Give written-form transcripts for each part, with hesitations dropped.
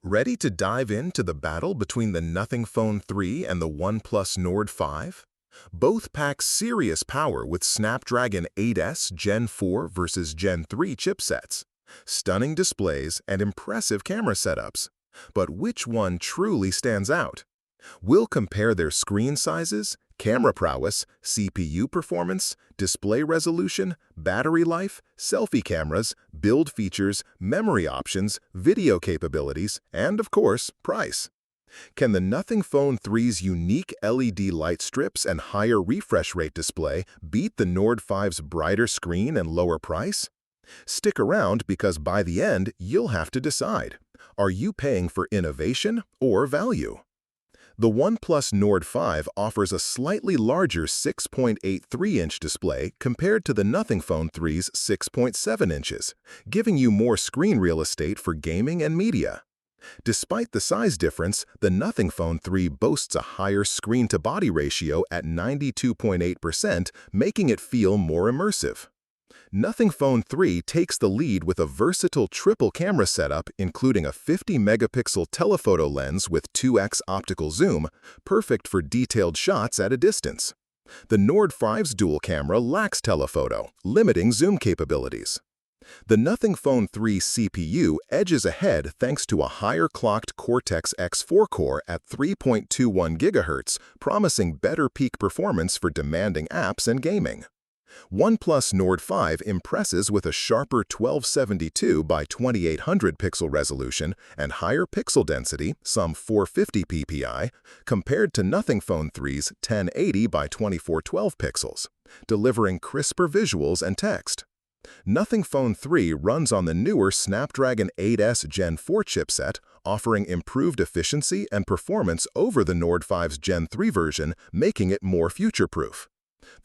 Ready to dive into the battle between the Nothing Phone 3 and the OnePlus Nord 5? Both pack serious power with Snapdragon 8S Gen 4 versus Gen 3 chipsets, stunning displays, and impressive camera setups. But which one truly stands out? We'll compare their screen sizes, camera prowess, CPU performance, display resolution, battery life, selfie cameras, build features, memory options, video capabilities, and, of course, price. Can the Nothing Phone 3's unique LED light strips and higher refresh rate display beat the Nord 5's brighter screen and lower price? Stick around because by the end, you'll have to decide. Are you paying for innovation or value? The OnePlus Nord 5 offers a slightly larger 6.83-inch display compared to the Nothing Phone 3's 6.7 inches, giving you more screen real estate for gaming and media. Despite the size difference, the Nothing Phone 3 boasts a higher screen-to-body ratio at 92.8%, making it feel more immersive. Nothing Phone 3 takes the lead with a versatile triple camera setup including a 50-megapixel telephoto lens with 2x optical zoom, perfect for detailed shots at a distance. The Nord 5's dual camera lacks telephoto, limiting zoom capabilities. The Nothing Phone 3 CPU edges ahead thanks to a higher clocked Cortex-X4 core at 3.21 GHz, promising better peak performance for demanding apps and gaming. OnePlus Nord 5 impresses with a sharper 1272 by 2800 pixel resolution and higher pixel density, some 450 ppi, compared to Nothing Phone 3's 1080 by 2412 pixels, delivering crisper visuals and text. Nothing Phone 3 runs on the newer Snapdragon 8S Gen 4 chipset, offering improved efficiency and performance over the Nord 5's Gen 3 version, making it more future-proof.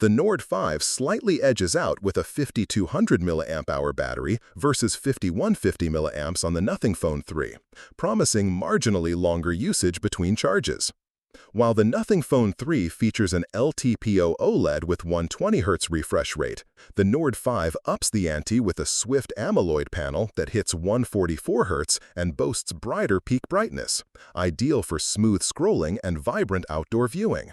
The Nord 5 slightly edges out with a 5200 mAh battery versus 5150 mAh on the Nothing Phone 3, promising marginally longer usage between charges. While the Nothing Phone 3 features an LTPO OLED with 120Hz refresh rate, the Nord 5 ups the ante with a swift AMOLED panel that hits 144Hz and boasts brighter peak brightness, ideal for smooth scrolling and vibrant outdoor viewing.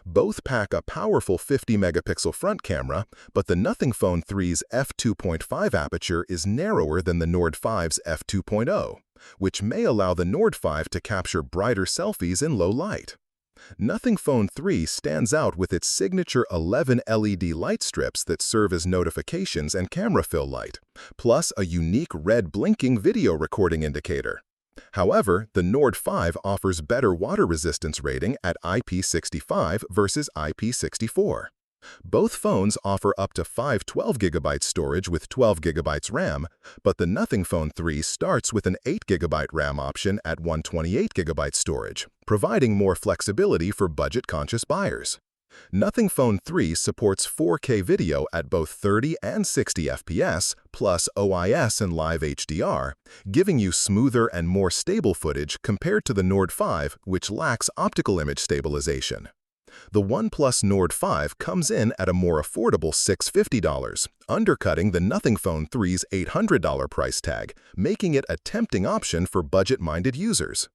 Both pack a powerful 50-megapixel front camera, but the Nothing Phone 3's f2.5 aperture is narrower than the Nord 5's f2.0, which may allow the Nord 5 to capture brighter selfies in low light. Nothing Phone 3 stands out with its signature 11 LED light strips that serve as notifications and camera fill light, plus a unique red blinking video recording indicator. However, the Nord 5 offers better water resistance rating at IP65 versus IP64. Both phones offer up to 512GB storage with 12GB RAM, but the Nothing Phone 3 starts with an 8GB RAM option at 128GB storage, providing more flexibility for budget-conscious buyers. Nothing Phone 3 supports 4K video at both 30 and 60 FPS, plus OIS and Live HDR, giving you smoother and more stable footage compared to the Nord 5, which lacks optical image stabilization. The OnePlus Nord 5 comes in at a more affordable $650, undercutting the Nothing Phone 3's $800 price tag, making it a tempting option for budget-minded users.